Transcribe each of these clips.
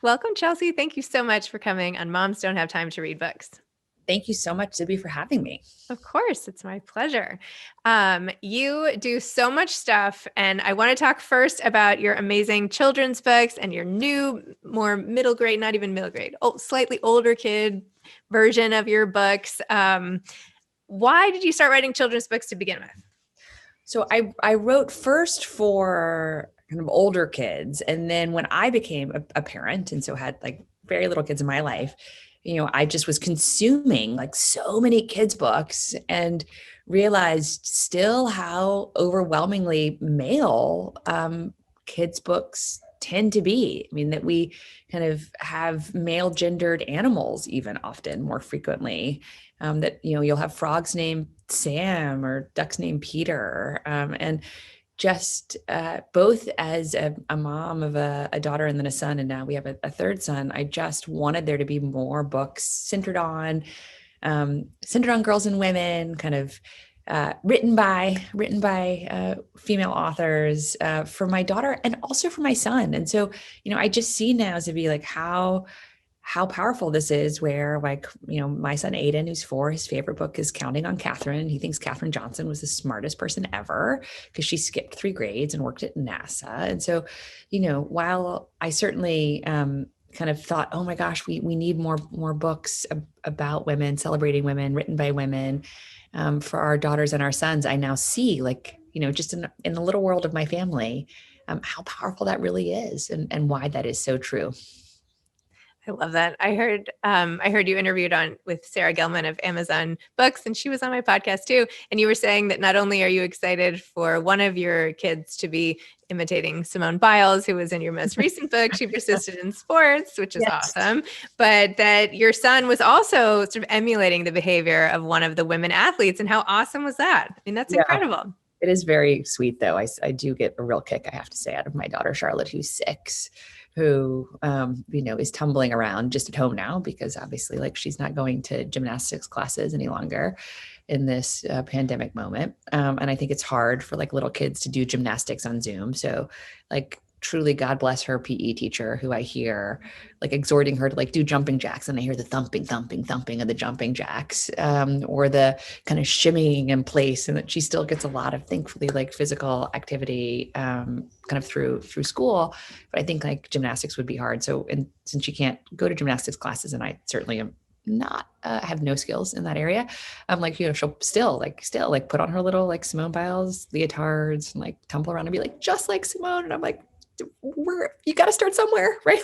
Welcome, Chelsea. Thank you so much for coming on Moms Don't Have Time to Read Books. Thank you so much, Zibby, for having me. Of course, it's my pleasure. You do so much stuff, and I want to talk first about your amazing children's books and your new, more middle grade, not even middle grade, slightly older kid version of your books. Why did you start writing children's books to begin with? So I wrote first for kind of older kids. And then when I became a parent and so had like very little kids in my life, I just was consuming like so many kids' books and realized still how overwhelmingly male kids' books tend to be. I mean, that we kind of have male gendered animals even often more frequently. That you'll have frogs named Sam or ducks named Peter, and just both as a mom of a daughter and then a son, and now we have a third son. I just wanted there to be more books centered on girls and women, kind of written by female authors for my daughter and also for my son. And so, I just see now to be like how powerful this is, where like, my son Aiden, who's 4, his favorite book is Counting on Catherine. He thinks Katherine Johnson was the smartest person ever because she skipped 3 grades and worked at NASA. And so, while I certainly kind of thought, oh my gosh, we need more books about women, celebrating women, written by women, for our daughters and our sons, I now see, like, just in the little world of my family, how powerful that really is, and why that is so true. I love that. I heard you interviewed with Sarah Gelman of Amazon Books, and she was on my podcast too. And you were saying that not only are you excited for one of your kids to be imitating Simone Biles, who was in your most recent book, She Persisted in Sports, which is awesome, but that your son was also sort of emulating the behavior of one of the women athletes. And how awesome was that? I mean, that's incredible. It is very sweet, though. I do get a real kick, I have to say, out of my daughter, Charlotte, who's 6, who, is tumbling around just at home now because obviously, like, she's not going to gymnastics classes any longer in this pandemic moment. And I think it's hard for like little kids to do gymnastics on Zoom. So like, truly, God bless her PE teacher, who I hear like exhorting her to like do jumping jacks, and I hear the thumping of the jumping jacks, or the kind of shimmying in place, and that she still gets a lot of, thankfully, like physical activity kind of through school. But I think like gymnastics would be hard. So, and since she can't go to gymnastics classes, and I certainly am not have no skills in that area, I'm like, she'll still put on her little like Simone Biles leotards and like tumble around and be like just like Simone. And I'm like, you got to start somewhere, right?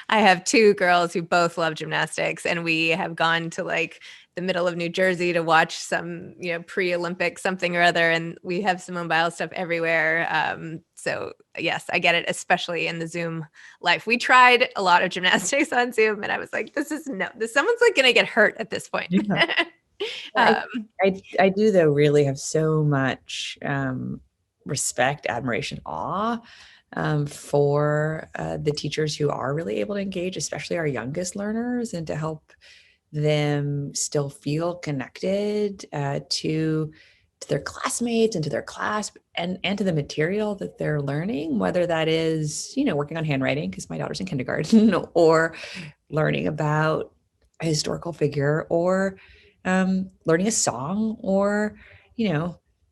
I have 2 girls who both love gymnastics, and we have gone to like the middle of New Jersey to watch some, pre-Olympic something or other. And we have Simone Biles stuff everywhere. So yes, I get it, especially in the Zoom life. We tried a lot of gymnastics on Zoom, and I was like, someone's like going to get hurt at this point. Yeah. I do, though, really have so much respect, admiration, awe for the teachers who are really able to engage, especially our youngest learners, and to help them still feel connected to their classmates and to their class, and to the material that they're learning, whether that is, working on handwriting, because my daughter's in kindergarten, or learning about a historical figure, or learning a song, or,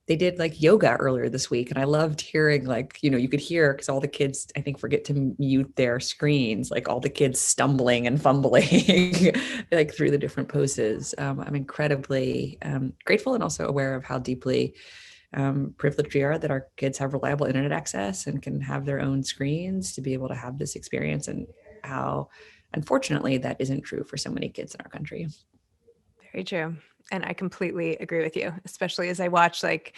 they did like yoga earlier this week, and I loved hearing, like, you could hear, because all the kids, I think, forget to mute their screens, like all the kids stumbling and fumbling like through the different poses. I'm incredibly grateful and also aware of how deeply privileged we are that our kids have reliable internet access and can have their own screens to be able to have this experience, and how unfortunately that isn't true for so many kids in our country. Very true. And I completely agree with you, especially as I watch like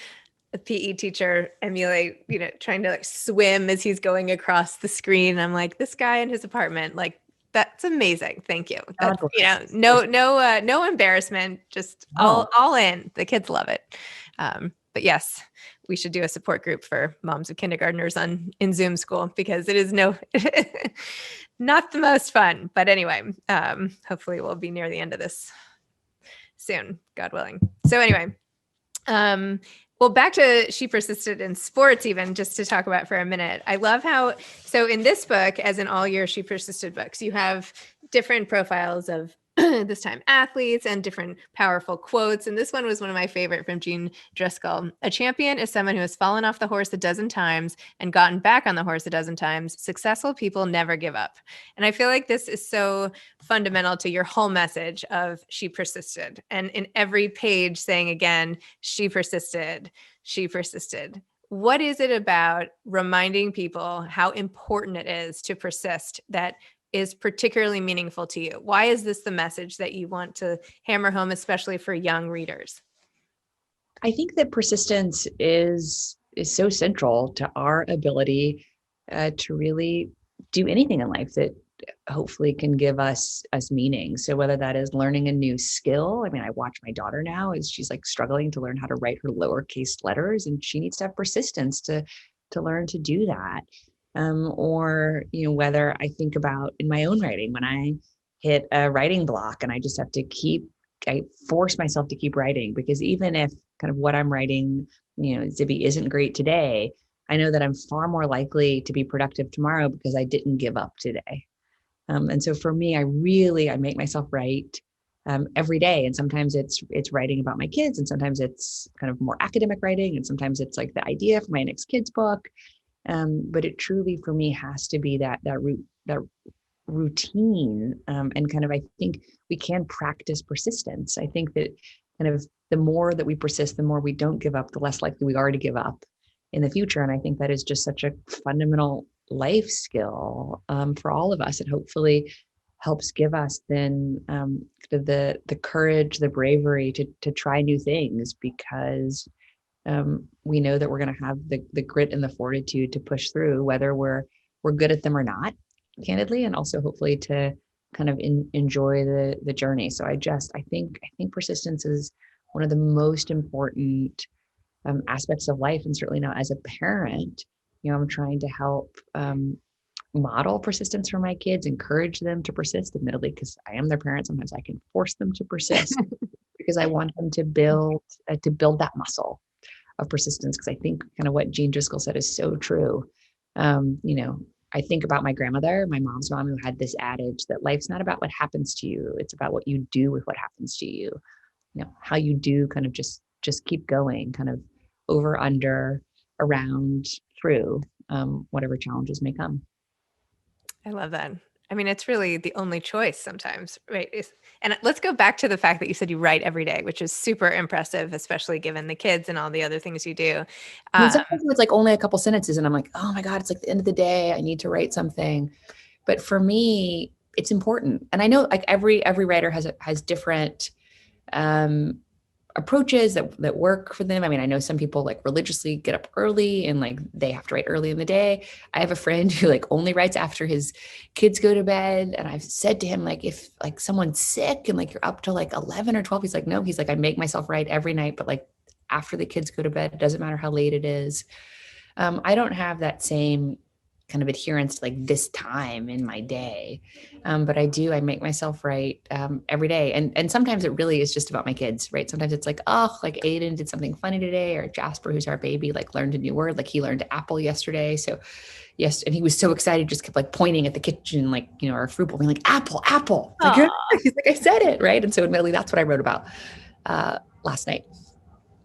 a PE teacher emulate, trying to like swim as he's going across the screen. I'm like, this guy in his apartment, like, that's amazing. Thank you. That's, no embarrassment, just all in. The kids love it. But yes, we should do a support group for moms of kindergartners in Zoom school, because it is not the most fun. But anyway, hopefully we'll be near the end of this soon, God willing. So anyway, Well, back to She Persisted in Sports, even just to talk about for a minute. I love how, so in this book, as in all your She Persisted books, you have different profiles of this time athletes and different powerful quotes. And this one was one of my favorite from Jean Driscoll. A champion is someone who has fallen off the horse a dozen times and gotten back on the horse a dozen times. Successful people never give up. And I feel like this is so fundamental to your whole message of She Persisted. And in every page saying again, she persisted, she persisted. What is it about reminding people how important it is to persist that is particularly meaningful to you? Why is this the message that you want to hammer home, especially for young readers? I think that persistence is so central to our ability to really do anything in life that hopefully can give us meaning. So whether that is learning a new skill, I mean, I watch my daughter now as she's like struggling to learn how to write her lowercase letters, and she needs to have persistence to learn to do that. Or whether I think about in my own writing when I hit a writing block and I just have to I force myself to keep writing, because even if kind of what I'm writing, Zibby isn't great today, I know that I'm far more likely to be productive tomorrow because I didn't give up today. And so for me, I make myself write every day. And sometimes it's writing about my kids, and sometimes it's kind of more academic writing, and sometimes it's like the idea for my next kid's book. But it truly for me has to be that routine. And kind of, I think we can practice persistence. I think that kind of the more that we persist, the more we don't give up, the less likely we are to give up in the future. And I think that is just such a fundamental life skill for all of us. It hopefully helps give us then the courage, the bravery to try new things, because we know that we're going to have the grit and the fortitude to push through, whether we're good at them or not, candidly, and also hopefully to kind of enjoy the journey. So I think persistence is one of the most important aspects of life. And certainly now as a parent, I'm trying to help model persistence for my kids, encourage them to persist, admittedly, because I am their parent. Sometimes I can force them to persist because I want them to build that muscle of persistence. Because I think kind of what Jean Driscoll said is so true. I think about my grandmother, my mom's mom, who had this adage that life's not about what happens to you. It's about what you do with what happens to you. How you do kind of just keep going, kind of over, under, around, through whatever challenges may come. I love that. I mean, it's really the only choice sometimes, right? And let's go back to the fact that you said you write every day, which is super impressive, especially given the kids and all the other things you do. I mean, sometimes it's like only a couple sentences and I'm like, oh my God, it's like the end of the day. I need to write something. But for me, it's important. And I know like every writer has different approaches that work for them. I mean, I know some people like religiously get up early and like they have to write early in the day. I have a friend who like only writes after his kids go to bed. And I've said to him, like, if like someone's sick and like you're up to like 11 or 12, he's like, no, he's like, I make myself write every night, but like after the kids go to bed, it doesn't matter how late it is. I don't have that same kind of adherence to like this time in my day. But I make myself write every day. And sometimes it really is just about my kids, right? Sometimes it's like, oh, like Aiden did something funny today, or Jasper, who's our baby, like learned a new word. Like he learned apple yesterday. So yes. And he was so excited, just kept like pointing at the kitchen, like, our fruit bowl, being like, apple, apple. Like, he's like, I said it. Right. And so admittedly, that's what I wrote about last night.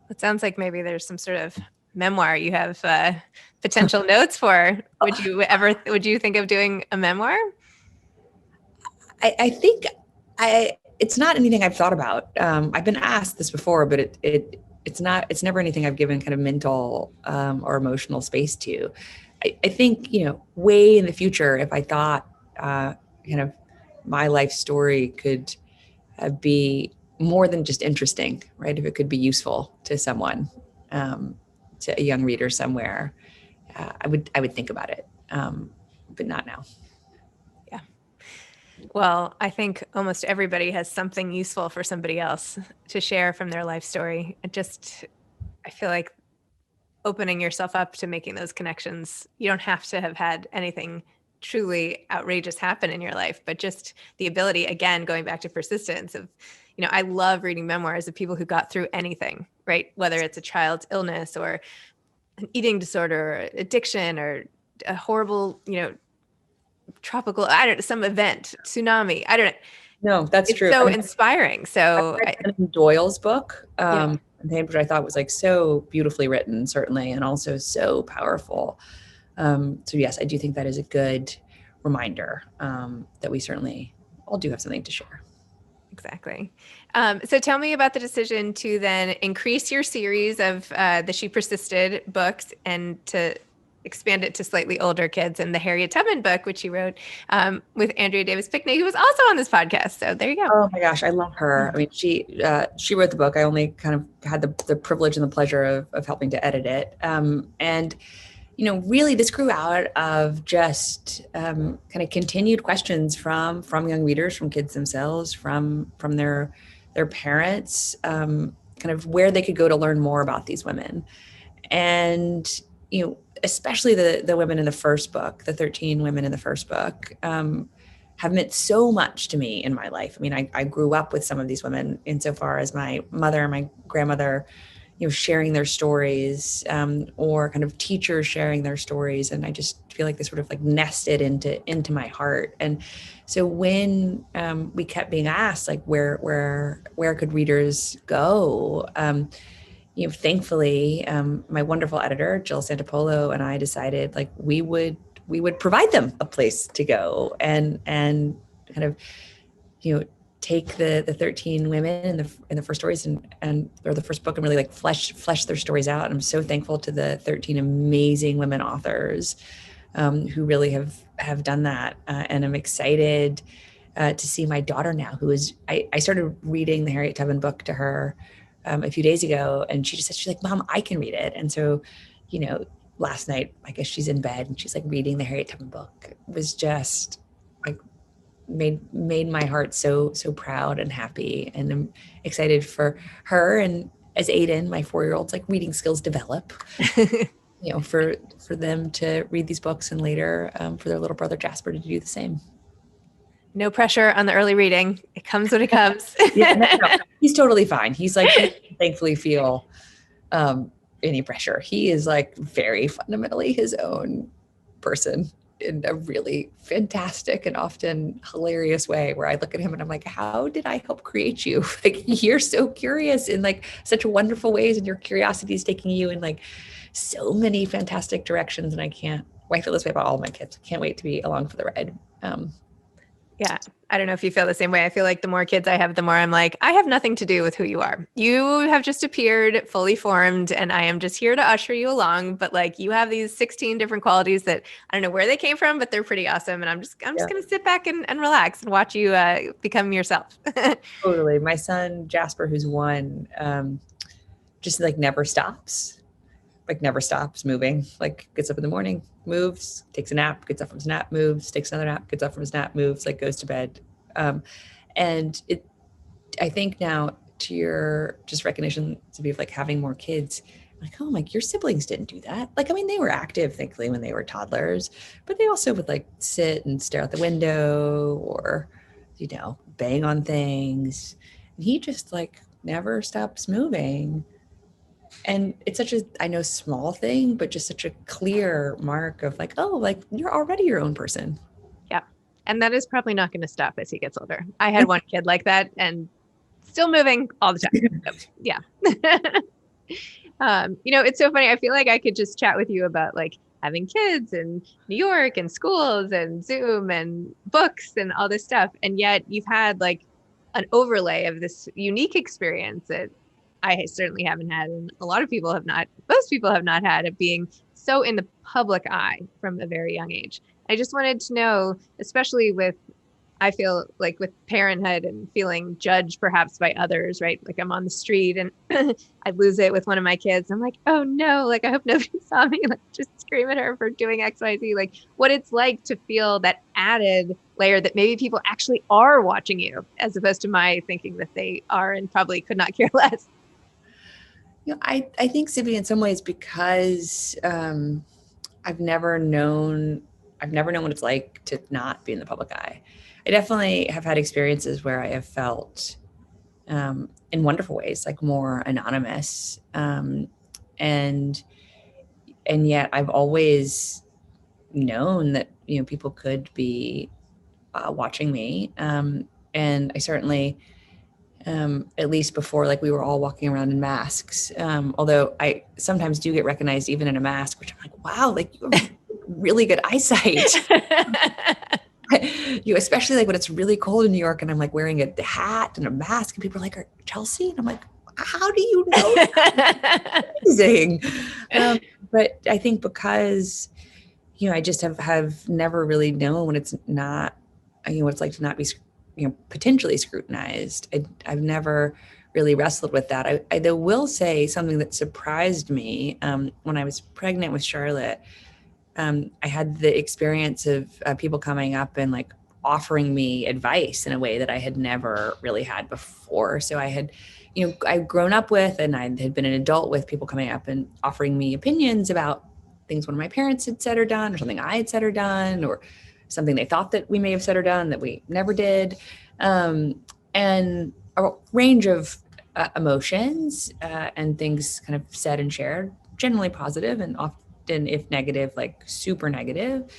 It sounds like maybe there's some sort of memoir you have potential notes for. Would you think of doing a memoir? I think it's not anything I've thought about. I've been asked this before, but it's never anything I've given kind of mental or emotional space to. I think, way in the future, if I thought kind of my life story could be more than just interesting, right? If it could be useful to someone, to a young reader somewhere, I would think about it, but not now. Yeah. Well, I think almost everybody has something useful for somebody else to share from their life story. I feel like opening yourself up to making those connections, you don't have to have had anything truly outrageous happen in your life, but just the ability, again, going back to persistence of, I love reading memoirs of people who got through anything, right? Whether it's a child's illness or an eating disorder, or addiction, or a horrible, tropical, I don't know, some event, tsunami. I don't know. No, that's It's true. so I mean, inspiring. I So read Conan Doyle's book, yeah, which I thought was like so beautifully written, certainly, and also so powerful. So yes, I do think that is a good reminder that we certainly all do have something to share. exactly. So tell me about the decision to then increase your series of the She Persisted books and to expand it to slightly older kids, and the Harriet Tubman book, which you wrote with Andrea Davis Pickney, who was also on this podcast. So there you go. Oh my gosh, I love her. I mean, she wrote the book. I only kind of had the privilege and the pleasure of helping to edit it. And really this grew out of just kind of continued questions from young readers, from kids themselves, from their parents, kind of where they could go to learn more about these women. And especially the women in the first book, the 13 women in the first book, have meant so much to me in my life. I mean, I grew up with some of these women insofar as my mother and my grandmother, sharing their stories, or kind of teachers sharing their stories. And I just feel like they sort of like nested into my heart. And so when we kept being asked, like, where could readers go? Thankfully, my wonderful editor, Jill Santopolo, and I decided like we would provide them a place to go and kind of, take the 13 women in the first stories and or the first book and really like flesh their stories out. And I'm so thankful to the 13 amazing women authors who really have done that. And I'm excited to see my daughter now, I started reading the Harriet Tubman book to her a few days ago, and she just said, she's like, Mom, I can read it. And so, last night, I guess she's in bed and she's like reading the Harriet Tubman book. It was just like made my heart so proud and happy. And I'm excited for her, and as Aiden, my 4-year-old's like reading skills develop, for them to read these books, and later for their little brother Jasper to do the same. No pressure on the early reading. It comes when it comes. No, he's totally fine. He's like, he doesn't thankfully feel any pressure. He is like very fundamentally his own person in a really fantastic and often hilarious way, where I look at him and I'm like, how did I help create you? Like, you're so curious in like such wonderful ways, and your curiosity is taking you in like so many fantastic directions. And I feel this way about all my kids. I can't wait to be along for the ride. Yeah. I don't know if you feel the same way. I feel like the more kids I have, the more I'm like, I have nothing to do with who you are. You have just appeared fully formed, and I am just here to usher you along. But like, you have these 16 different qualities that I don't know where they came from, but they're pretty awesome. And I'm just going to sit back and relax and watch you become yourself. Totally. My son, Jasper, who's 1, just like never stops moving. Like, gets up in the morning, moves, takes a nap, gets up from his nap, moves, takes another nap, gets up from his nap, moves, like goes to bed. And I think now, to your just recognition, to be of like having more kids, like, oh, like your siblings didn't do that. Like, I mean, they were active, thankfully, when they were toddlers, but they also would like sit and stare out the window or, bang on things. And he just like never stops moving. And it's such I know, small thing, but just such a clear mark of like, oh, like you're already your own person. Yeah. And that is probably not going to stop as he gets older. I had one kid like that, and still moving all the time. So, yeah. It's so funny. I feel like I could just chat with you about like having kids and New York and schools and Zoom and books and all this stuff. And yet you've had like an overlay of this unique experience that I certainly haven't had, and a lot of people have not. Most people have not had, of being so in the public eye from a very young age. I just wanted to know, especially with, I feel like with parenthood and feeling judged perhaps by others, right? Like I'm on the street and I lose it with one of my kids. I'm like, oh no, like I hope nobody saw me like just scream at her for doing X, Y, Z. Like what it's like to feel that added layer that maybe people actually are watching you, as opposed to my thinking that they are and probably could not care less. I think, Zibby, in some ways, because I've never known what it's like to not be in the public eye. I definitely have had experiences where I have felt in wonderful ways, like more anonymous. And yet I've always known that, people could be watching me. And I certainly, at least before, like we were all walking around in masks. Although I sometimes do get recognized even in a mask, which I'm like, wow, like you have really good eyesight. Especially like when it's really cold in New York and I'm like wearing a hat and a mask and people are like, Chelsea? And I'm like, how do you know? Amazing. But I think because, I just have never really known when it's not, what it's like to not be, potentially scrutinized. I've never really wrestled with that. I will say something that surprised me when I was pregnant with Charlotte. I had the experience of people coming up and like offering me advice in a way that I had never really had before. So I had, I'd grown up with, and I had been an adult with people coming up and offering me opinions about things one of my parents had said or done, or something I had said or done, or something they thought that we may have said or done that we never did. And a range of emotions and things kind of said and shared, generally positive and often, if negative, like super negative.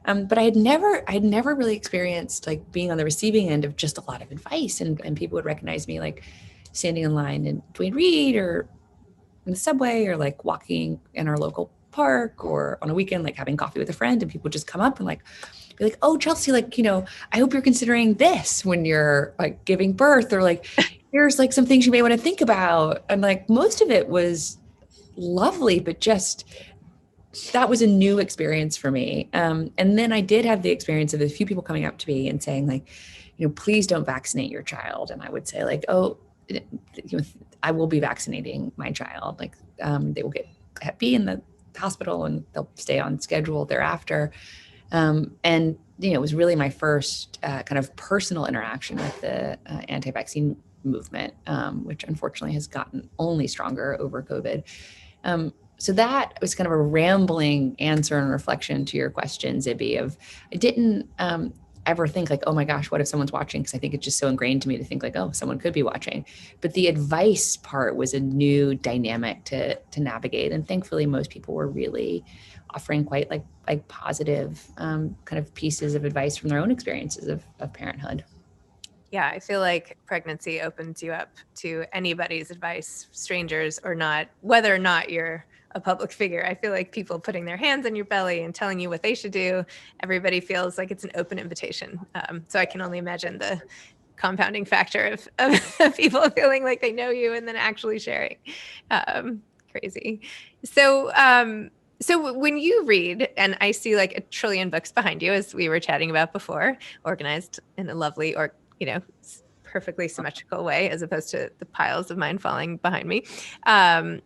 But I had never really experienced like being on the receiving end of just a lot of advice, and people would recognize me like standing in line in Dwayne Reed or in the subway or like walking in our local park or on a weekend, like having coffee with a friend, and people would just come up and like be like, oh, Chelsea, like, I hope you're considering this when you're like giving birth, or like, here's like some things you may want to think about. And like most of it was lovely, but just that was a new experience for me. And then I did have the experience of a few people coming up to me and saying like, please don't vaccinate your child. And I would say like, oh, I will be vaccinating my child. Like they will get Hep B in the hospital and they'll stay on schedule thereafter. And, it was really my first kind of personal interaction with the anti-vaccine movement, which unfortunately has gotten only stronger over COVID. So that was kind of a rambling answer and reflection to your question, Zibby, of I didn't ever think like, oh my gosh, what if someone's watching? Because I think it's just so ingrained to me to think like, oh, someone could be watching. But the advice part was a new dynamic to navigate. And thankfully, most people were really offering quite like positive kind of pieces of advice from their own experiences of parenthood. Yeah, I feel like pregnancy opens you up to anybody's advice, strangers or not, whether or not you're a public figure. I feel like people putting their hands on your belly and telling you what they should do, everybody feels like it's an open invitation. So I can only imagine the compounding factor of people feeling like they know you and then actually sharing. Crazy. So when you read, and I see like a trillion books behind you, as we were chatting about before, organized in a lovely or perfectly symmetrical way, as opposed to the piles of mine falling behind me.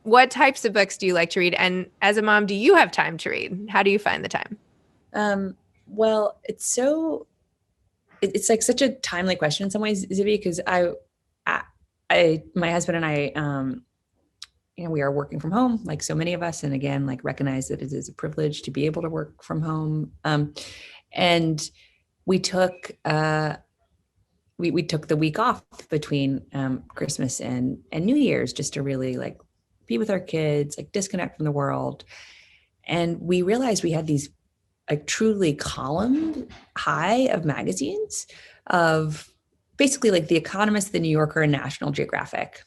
What types of books do you like to read? And as a mom, do you have time to read? How do you find the time? Well, it's like such a timely question in some ways, Zibby, because my husband and I, we are working from home, like so many of us, and again, like recognize that it is a privilege to be able to work from home. And we took we took the week off between Christmas and New Year's just to really like be with our kids, like disconnect from the world. And we realized we had these like truly columned high of magazines of basically like The Economist, The New Yorker, and National Geographic.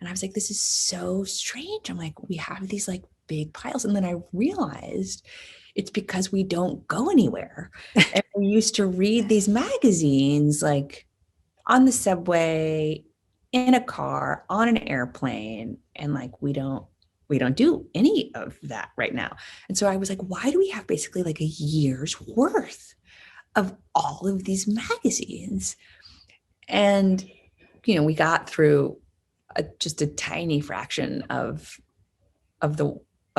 And I was like, this is so strange. I'm like, we have these like big piles. And then I realized it's because we don't go anywhere. And we used to read these magazines like on the subway, in a car, on an airplane, and like we don't do any of that right now. And so I was like, why do we have basically like a year's worth of all of these magazines? And we got through just a tiny fraction of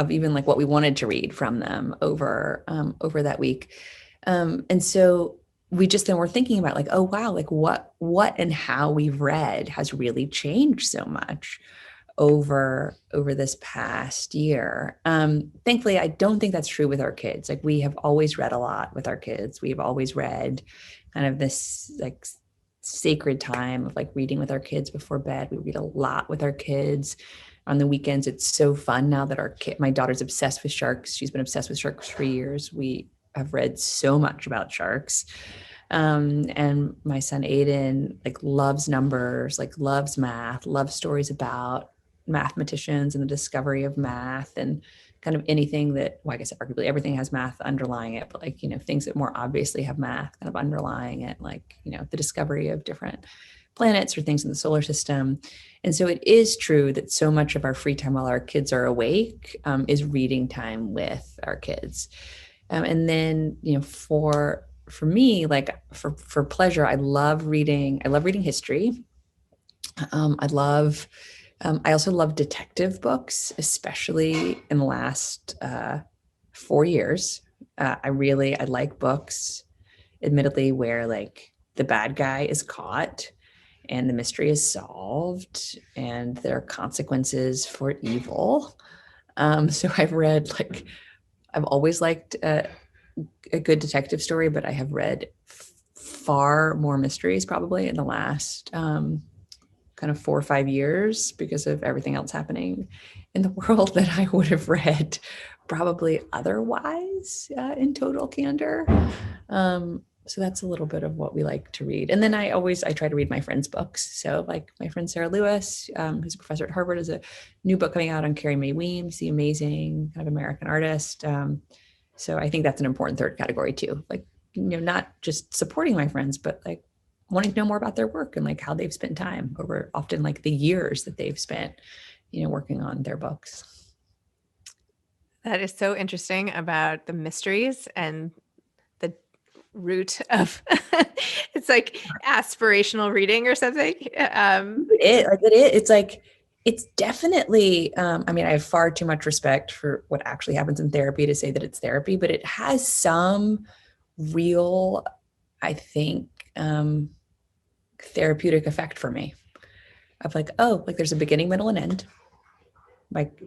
even like what we wanted to read from them over that week. And so we just then were thinking about like, oh wow, like what and how we've read has really changed so much over this past year. Thankfully, I don't think that's true with our kids. Like we have always read a lot with our kids. We've always read kind of this like sacred time of like reading with our kids before bed. We read a lot with our kids on the weekends. It's so fun now that my daughter's obsessed with sharks. She's been obsessed with sharks for years. We have read so much about sharks. And my son Aiden like loves numbers, like loves math, loves stories about mathematicians and the discovery of math, and kind of anything that, well, I guess arguably everything has math underlying it, but like, things that more obviously have math kind of underlying it, like, the discovery of different planets or things in the solar system. And so it is true that so much of our free time while our kids are awake is reading time with our kids. And then, for me, like for pleasure, I love reading history. I also love detective books, especially in the last 4 years. I like books, admittedly, where like the bad guy is caught and the mystery is solved and there are consequences for evil. So I've always liked a good detective story, but I have read far more mysteries probably in the last kind of 4 or 5 years because of everything else happening in the world that I would have read probably otherwise in total candor. So that's a little bit of what we like to read. And then I try to read my friends' books. So like my friend Sarah Lewis, who's a professor at Harvard, has a new book coming out on Carrie Mae Weems, the amazing kind of American artist. So I think that's an important third category too. Like, not just supporting my friends, but like wanting to know more about their work and like how they've spent time over often like the years that they've spent, working on their books. That is so interesting about the mysteries and the root of it's like aspirational reading or something. It's like, it's definitely, I mean, I have far too much respect for what actually happens in therapy to say that it's therapy, but it has some real, I think, therapeutic effect for me of like, oh, like there's a beginning, middle, and end. Like,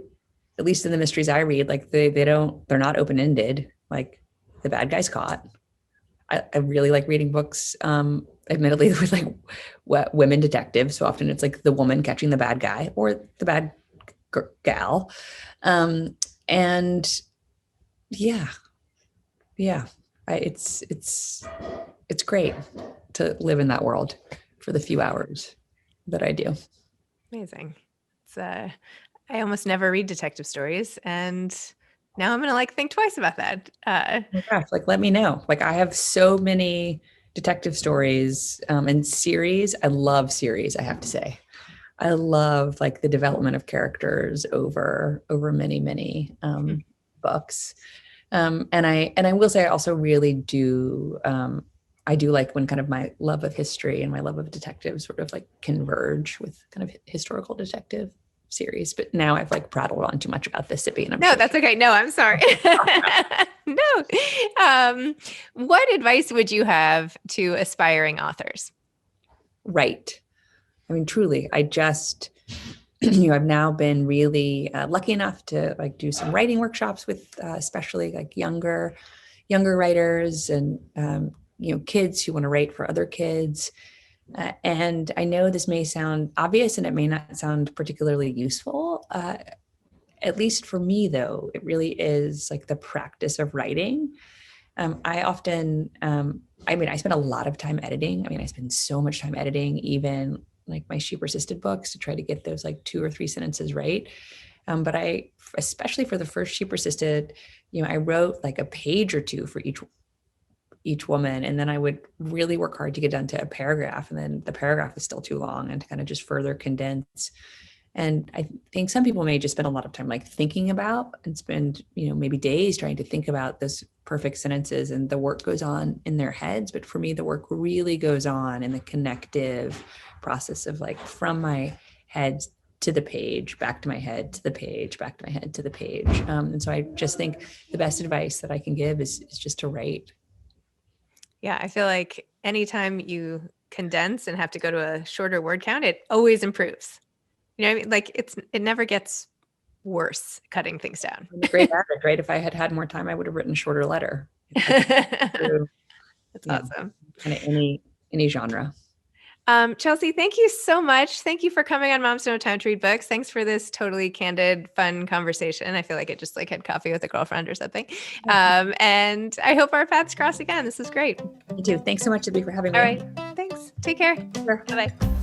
at least in the mysteries I read, like they're not open-ended. Like the bad guy's caught. I really like reading books, admittedly with like women detectives. So often it's like the woman catching the bad guy or the bad gal. And yeah, it's great to live in that world for the few hours that I do. Amazing. It's I almost never read detective stories, and now I'm gonna like think twice about that. Oh my gosh, like let me know. Like I have so many detective stories and series. I love series, I have to say. I love like the development of characters over many books. And I will say I also really do I do like when kind of my love of history and my love of detectives sort of like converge with kind of historical detective series. But now I've like prattled on too much about this, Zibby, and I'm No, so that's okay. No, I'm sorry. No. What advice would you have to aspiring authors? right. I mean, truly, I just, I've now been really lucky enough to like do some writing workshops with especially like younger writers and, kids who want to write for other kids. And I know this may sound obvious and it may not sound particularly useful. At least for me, though, it really is like the practice of writing. I often, I spend a lot of time editing. I mean, I spend so much time editing, even like my She Persisted books, to try to get those like 2 or 3 sentences right. But especially for the first She Persisted, I wrote like a page or 2 for each woman. And then I would really work hard to get down to a paragraph. And then the paragraph is still too long, and to kind of just further condense. And I think some people may just spend a lot of time like thinking about and spend, maybe days trying to think about those perfect sentences, and the work goes on in their heads. But for me, the work really goes on in the connective process of like from my head to the page, back to my head, to the page, back to my head, to the page. And so I just think the best advice that I can give is just to write. Yeah, I feel like anytime you condense and have to go to a shorter word count, it always improves. You know what I mean? Like it never gets worse cutting things down. I'm a great addict, right? If I had had more time, I would have written a shorter letter. That's Through, awesome. kind of any genre. Chelsea, thank you so much. Thank you for coming on Moms No Time to Read Books. Thanks for this totally candid, fun conversation. I feel like I just like had coffee with a girlfriend or something. And I hope our paths cross again. This is great. Me too. Thanks so much, Zibby, for having me. All right. Thanks. Take care. Sure. Bye-bye.